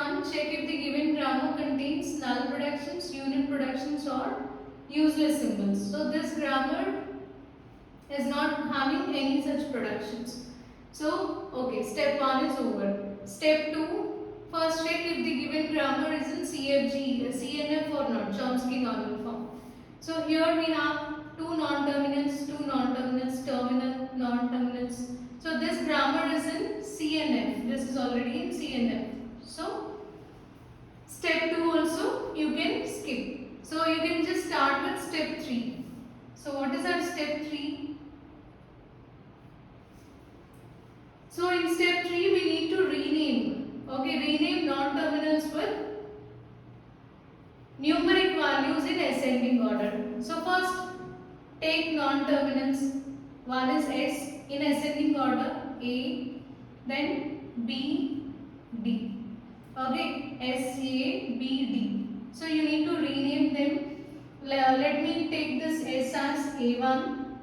1. Check if the given grammar contains null productions, unit productions or useless symbols. So this grammar is not having any such productions. So, okay, step 1 is over. Step 2, first check if the given grammar is in CFG, CNF or not, Chomsky normal form. So here we have two non-terminals, terminal, non-terminals. So this grammar is in CNF. This is already in CNF. So step 2 also you can skip. So you can just start with step 3. So what is our step 3? So in step 3 we need to rename. Okay, rename non-terminals with numeric values in ascending order. So first take non-terminals. One is S in ascending order, A, then B, D. Okay, S, A, B, D. So you need to rename them. Let me take this S as A1,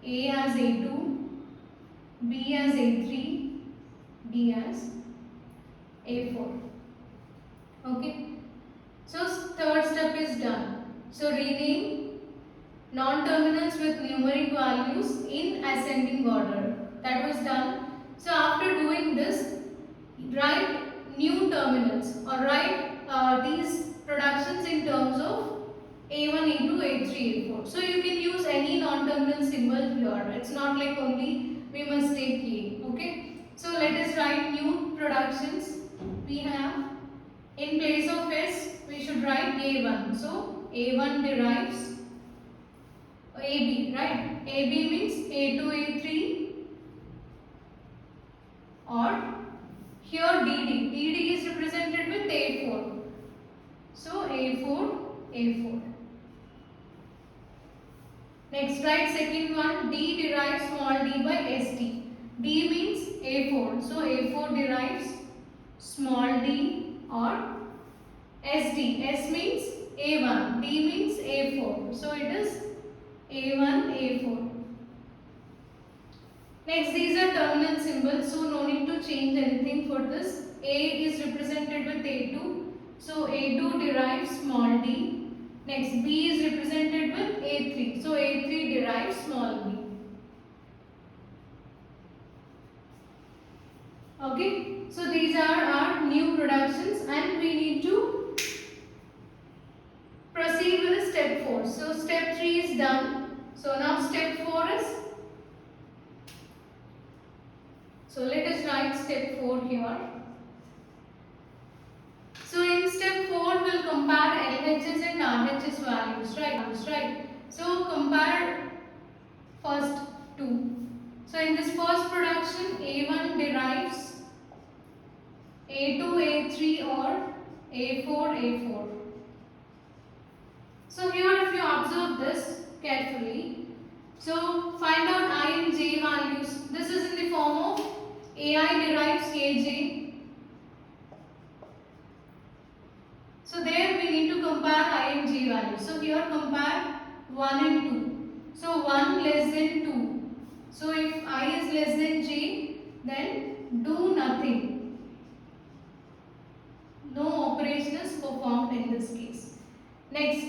A as A2, B as A3, D as A4. Okay. So third step is done. So rename non-terminals with numeric values in ascending order. That was done. So after doing this, write new terminals or write these productions in terms of A1, A2, A3, A4. So you can use any non-terminal symbol here. It's not like only we must take A. Okay. So let us write new productions. We have in place of S, we should write A1. So A1 derives AB, right? AB means A2, A3 or here DD. DD is represented with A4. So A4, A4. Next, write second one. D derives small d by ST. D means A4. So A4 derives small d or SD. S means A1. D means A4. So it is A1, A4. Next, these are terminal symbols. So no need to change anything for this. A is represented with A2. So A2 derives small d. Next, B is represented with A3. So A3 derives small b. Okay. So these are our new productions and we need to proceed with step 4. So step 3 is done. So now step 4 is. So let us write step 4 here. So in step 4 we'll compare LHS and RHS values, right? So compare first two. So in this first production A1 derives A2, A3 or A4, A4. So here if you observe this carefully, so find out I and J values. This is in the form of AI derives AJ. So there we need to compare I and J values. So here compare 1 and 2. So 1 less than 2. So if I is less than J, then do nothing. No operation is performed in this case. Next,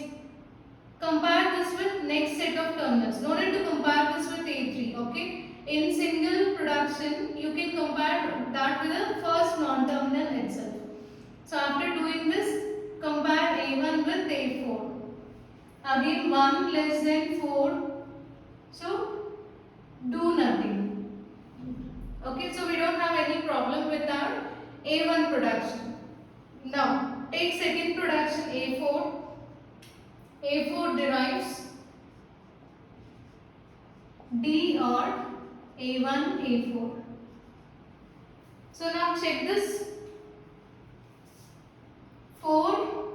compare this with next set of terminals. No need to compare this with A3. Okay. In single production, you can compare that with the first non-terminal itself. So after doing this, compare A1 with A4. Again 1 less than 4. So do nothing. Okay, so we don't have any problem with our A1 production. Now take second production A4. A4 derives D or A1, A4. So now check this. 4.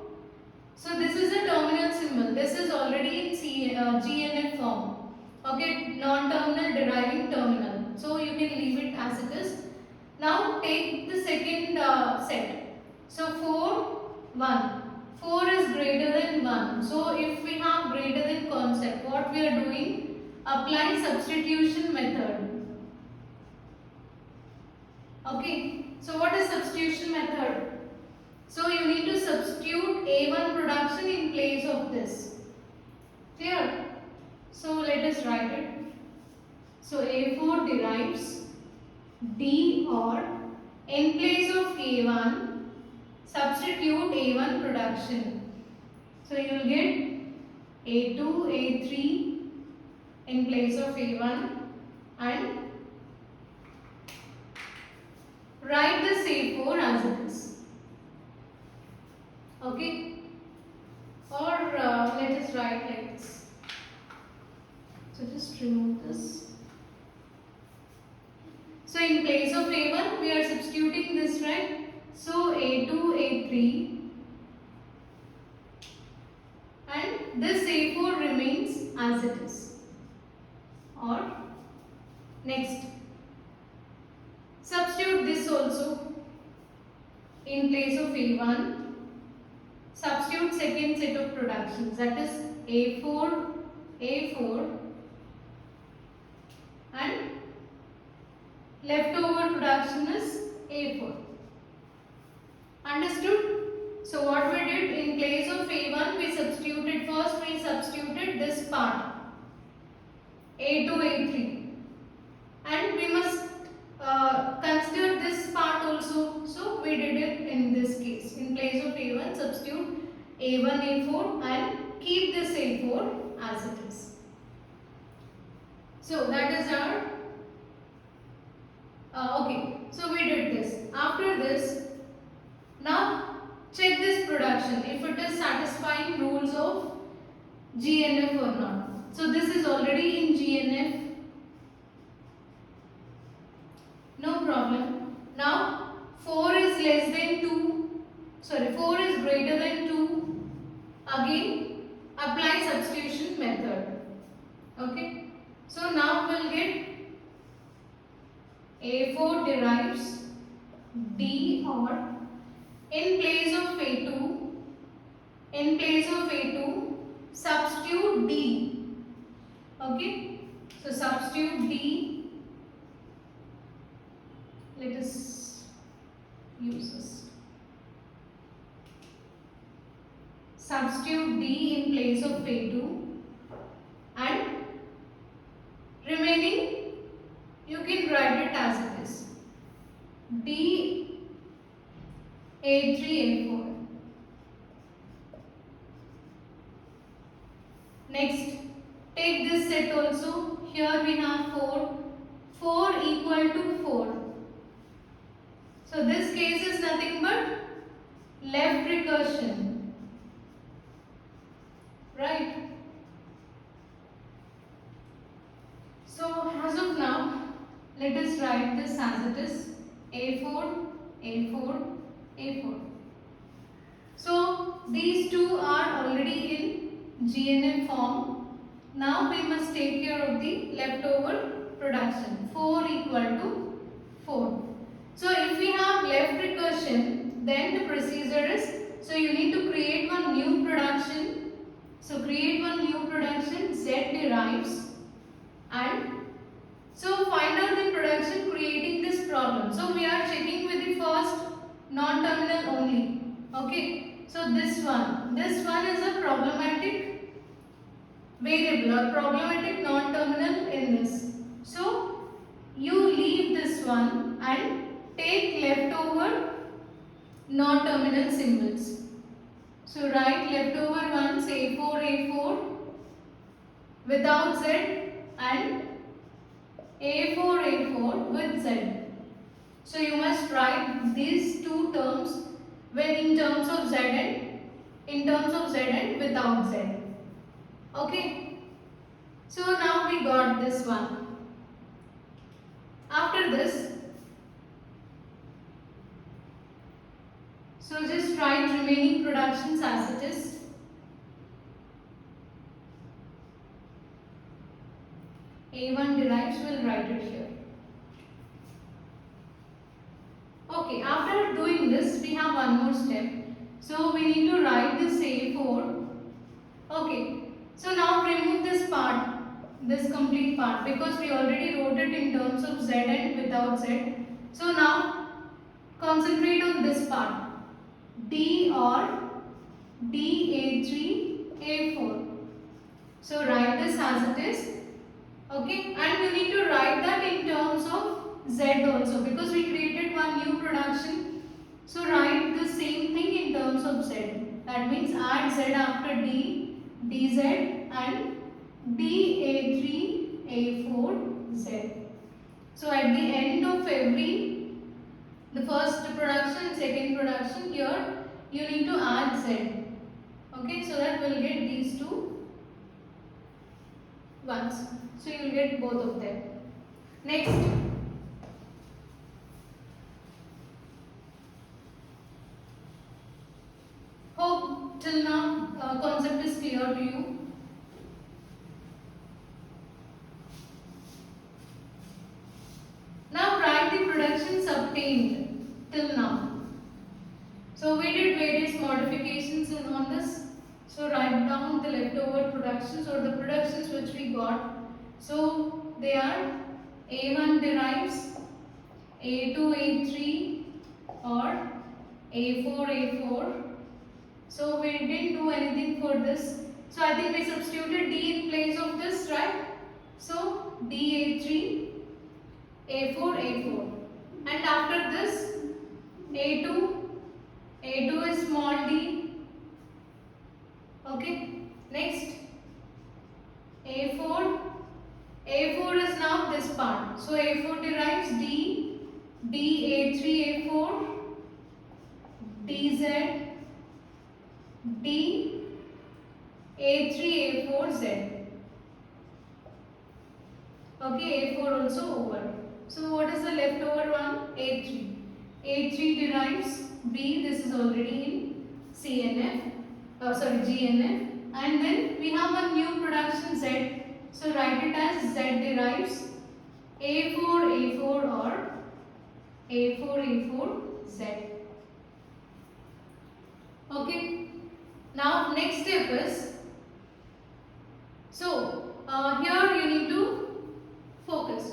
So this is a terminal symbol. This is already in GNF form. Okay, non-terminal deriving terminal. So you can leave it as it is. Now take the second set. So 4, 1. 4 is greater than 1. So if we have greater than concept, what we are doing? Apply substitution method. Okay. So what is substitution method? of this. Clear? So let us write it. So A4 derives D, or in place of A1 substitute A1 production. So you will get A2, A3 in place of A1 and write this A4 as it is. Okay? Or let us write like this. So just remove this. So in place of A1 we are substituting this, right? So A2, A3 and this A4 remains as it is. Or next, substitute this also in place of A1. Substitute second set of productions, that is A4, A4 and leftover production is A4. Understood? So what we did, in place of A1 we substituted this part A2, A3 and we must consider this part also. So we did it in this case. In place of A1 substitute A1, A4 and keep this A4 as it is. So that is our okay. So we did this. After this, now check this production if it is satisfying rules of GNF or not. So this is already in GNF. No problem. Now 4 is less than 2. Sorry, 4 is greater than 2. Again, apply substitution method. Okay. So now we will get A4 derives D, or in place of A2 substitute D. Okay. So substitute D. Let us use this. Substitute D in place of A2 and remaining you can write it as it is. D, A3, A4. Next, take this set also. Here we have 4. 4 equal to 4. So this case is nothing but left recursion. Right? So as of now, let us write this as it is. A4, A4, A4. So these two are already in GNF form. Now we must take care of the leftover production. 4 equal to 4. So if we have left recursion, then the procedure is, so you need to create one new production. So create one new production, Z derives, and so find out the production creating this problem. So we are checking with the first non-terminal only. Okay. So this one is a problematic variable or problematic non-terminal in this. So you leave this one and take leftover non-terminal symbols. So write leftover ones A4, A4 without Z and A4, A4 with Z. So you must write these two terms when in terms of Z and without Z. Okay. So now we got this one. After this, so just write remaining productions as it is. A1 derives, will write it here. Okay, after doing this, we have one more step. So we need to write this A4. Okay, so now remove this part, this complete part, because we already wrote it in terms of Z and without Z. So now concentrate on this part. D, or DA3, A4. So write this as it is. Okay, and you need to write that in terms of Z also, because we created one new production. So write the same thing in terms of Z. That means add Z after D, DZ and DA3, A4, Z. So at the end of the first production, second production, here you need to add Z. Okay, so that we'll get these two ones. So you will get both of them. Next, hope till now concept is clear to you. Now write the productions obtained till now. So we did various modifications on this. So write down the leftover productions or the productions which we got. So they are A1 derives, A2 A3 or A4 A4. So we didn't do anything for this. So I think we substituted D in place of this, right? So D A3, A4 A4. And after this A2 is small d. Okay. Next A4 is now this part. So A4 derives D, A3 A4, DZ, D, A3 A4 Z. Okay, A4 also over. So what is the leftover one? A3. A3 derives B, this is already in CNF, GNF, and then we have a new production Z. So write it as Z derives A4 A4 or A4 A4 Z. Okay. Now next step is, so here you need to focus.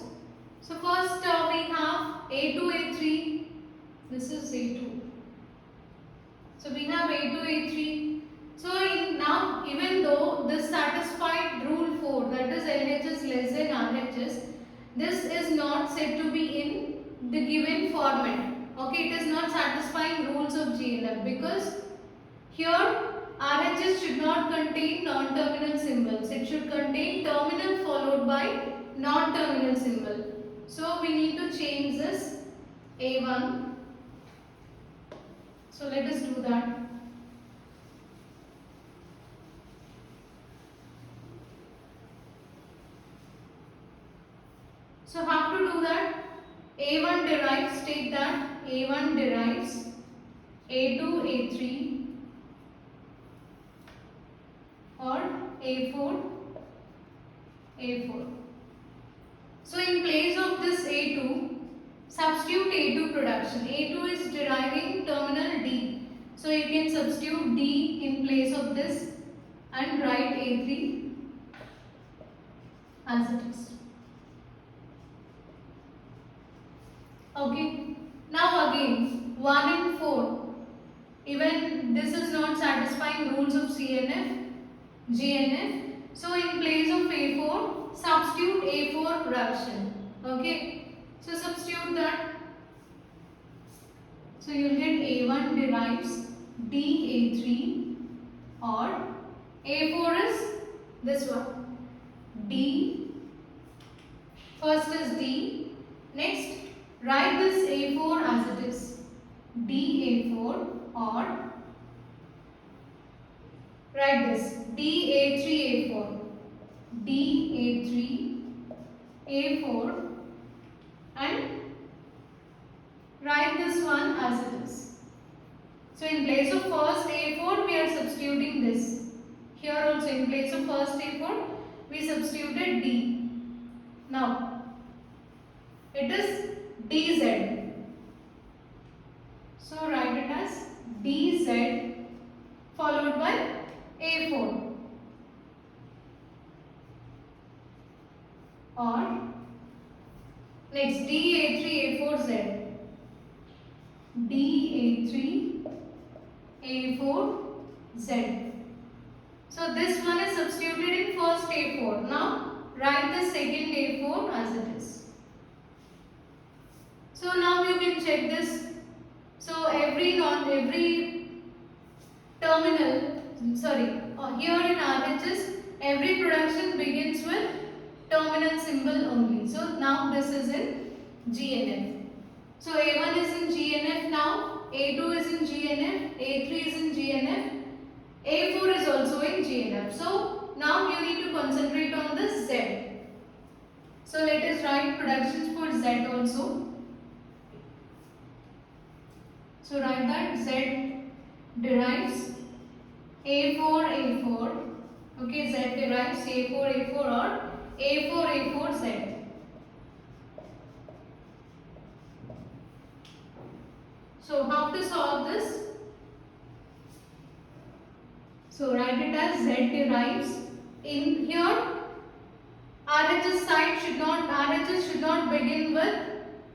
So first we have A2 A3. This is A2. So we have A2 A3. So now even though this satisfied rule 4, that is LHS less than RHS, this is not said to be in the given format. Okay, it is not satisfying rules of GNF because here RHS should not contain non-terminal symbols. It should contain terminal followed by non-terminal symbol. So we need to change this A1. So let us do that. So how to do that? A1 derives, take that A1 derives A2 A3 or A4 A4. So in place of this A2, substitute A2 production. A2 is deriving terminal D. So you can substitute D in place of this and write A3 as it is. Okay. Now again, 1 and 4. Even this is not satisfying rules of GNF. So in place of A4, substitute A4 production. Okay. So substitute that. So you will get A1 derives D A3 or A4 is this one. D. First is D. Next, write this A4 as it is. D A4 or write this D A3 A4. D A3 A4 and write this one as it is. So in place of first A4 we are substituting this. Here also in place of first A4 we substituted D. Now it is DZ. So write it as DZ followed by A4 or next DA3 A4Z. DA3 A4Z. So So this one is substituted in first A4. Now write the second A4 as it is. So now you can check this. So every terminal, here in RHS, every production begins with terminal symbol only. So now this is in GNF. So A1 is in GNF now, A2 is in GNF, A3 is in GNF, A4 is also in GNF. So now you need to concentrate on this Z. So let us write productions for Z also. So write that Z derives A4 A4. Okay, Z derives A4 A4 or A4 A4 Z. So how to solve this? So write it as Z derives. In here, RHS should not begin with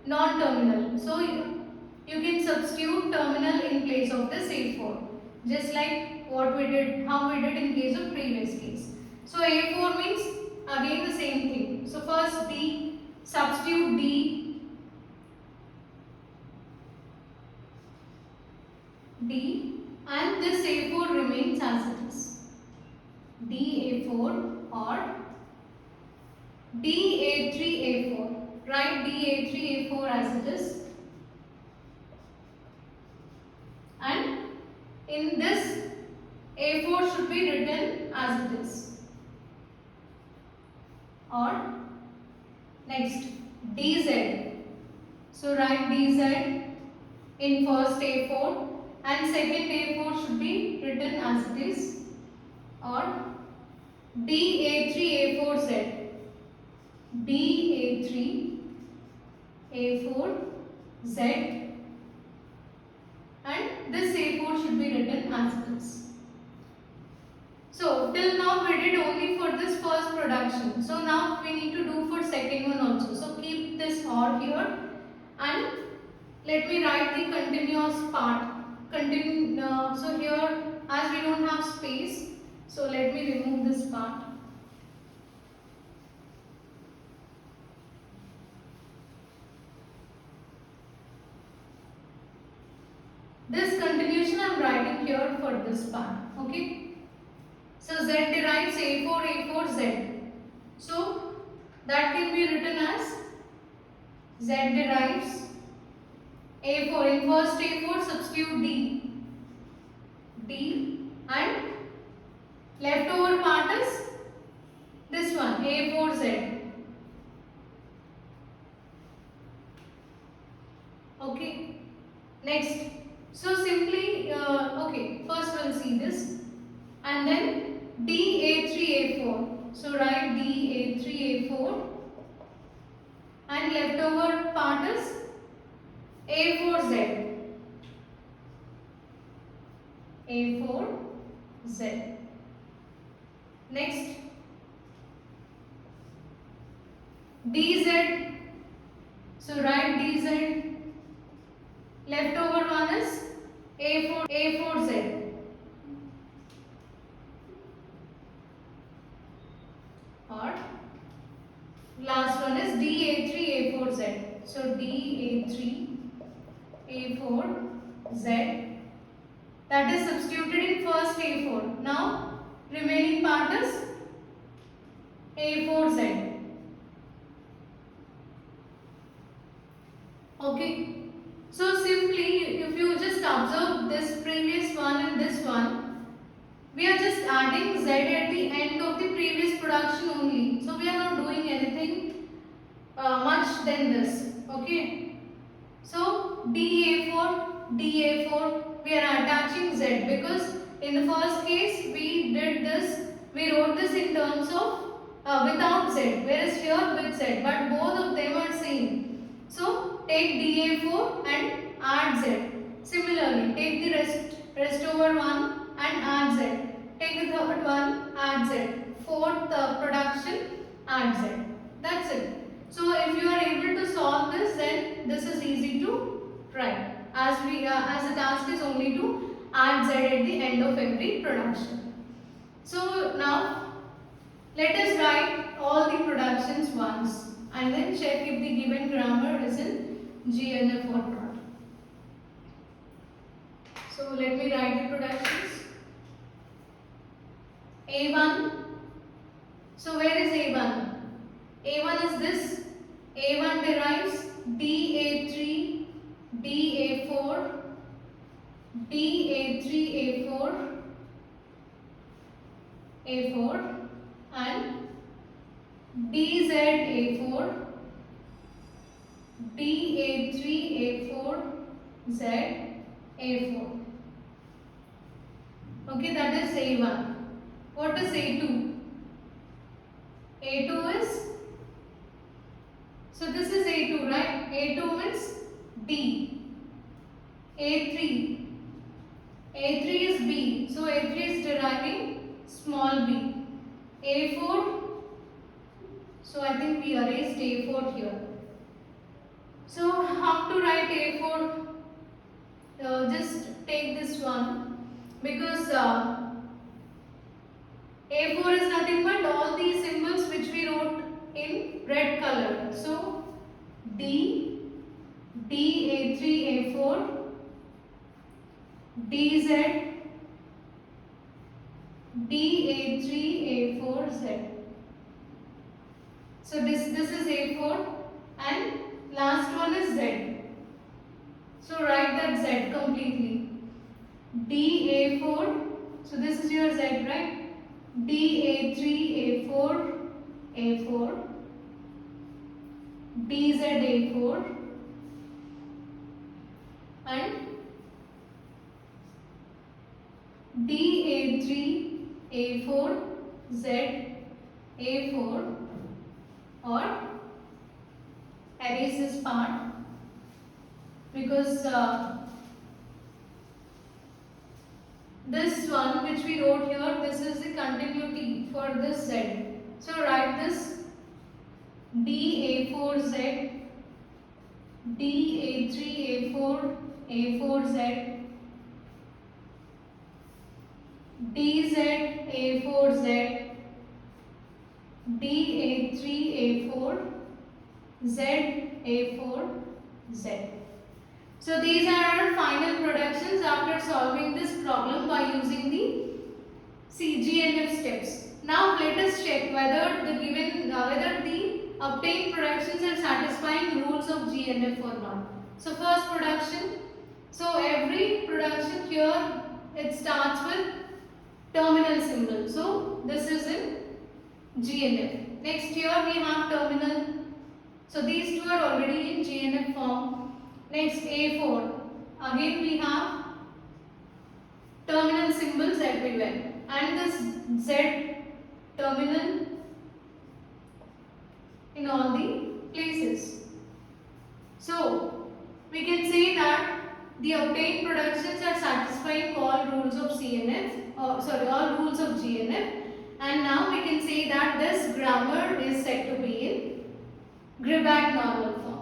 non-terminal. So you can substitute terminal in place of this A4, just like how we did in case of previous case. So A4 means again the same thing. So first D, substitute D, and this A4 remains as it is. DA4 or DA3A4. Write DA3A4 as it is. And in this A4 should be written as it is. Or next DZ. So write DZ in first A4 and second A4 should be written as it is. Or DA3A4Z. DA3A4Z. And this A4 should be written as it is. So till now we did only for this first production. So now we need to do for second one also. So keep this OR here and let me write the continuous part. So here as we don't have space, so let me remove this part. This continuation I am writing here for this part. Okay. So Z derives A4 A4 Z. So that can be written as Z derives A4. In first A4 substitute D and leftover part is this one A4Z. Okay. Next. So simply first we'll see this and then DA3A4. So write DA3A4 and leftover part is A4Z. A4Z. Next DZ. So write DZ. Leftover one is A4Z. Or last one is DA3A4Z. So DA3A4Z. That is substituted in first A4. Now remaining part is A4Z. Okay. So simply if you just observe this previous one and this one, we are just adding Z at the end of the previous production only. So we are not doing anything much than this. Okay. So DA4, DA4, we are attaching Z because in the first case we wrote this in terms of without Z, whereas here with Z, but both of them are same. So take DA4 and add Z. Similarly, take the rest over one and add Z. Take the third one, add Z. Fourth production, add Z. That's it. So if you are able to solve this, then this is easy to write. As the task is only to add Z at the end of every production. So now let us write all the productions once and then check if the given grammar is in GNF or not. So let me write the productions. A1. So where is A1? A1 is this. A1 derives DA3, DA4, DA3, A4, A4 and DZ A4, DA3, A4, Z A4. Okay, that is A1. What is A2? A2 is, so this is A2, right? A2 means D. A3. A3 is B. So A3 is deriving small b. A4. So I think we erased A4 here. So how to write A4? Just take this one because A4 is nothing but all these symbols which we wrote in red color. So D, A3, A4, DZ, DA3, A4, Z. So this is A4 and last one is Z. So write that Z completely. DA4, so this is your Z, right? DA3, A4, A4, DZ, A4 and DA3, A4, Z, A4 or erase this part because this one which we wrote here, this is the continuity for this Z. So write this DA4Z, DA3, A4, A4Z, DZ, A4Z, DA3, A4, Z, A4, Z. So these are our final productions after solving this problem by using the CGNF steps. Now let us check whether the obtained productions are satisfying rules of GNF or not. So first production. So every production here it starts with terminal symbol. So this is in GNF. Next here we have terminal. So these two are already in GNF form. Next A4. Again we have terminal symbols everywhere. And this Z terminal in all the places. So we can say that the obtained productions are satisfying all rules of all rules of GNF, and now we can say that this grammar is said to be in Greibach normal form.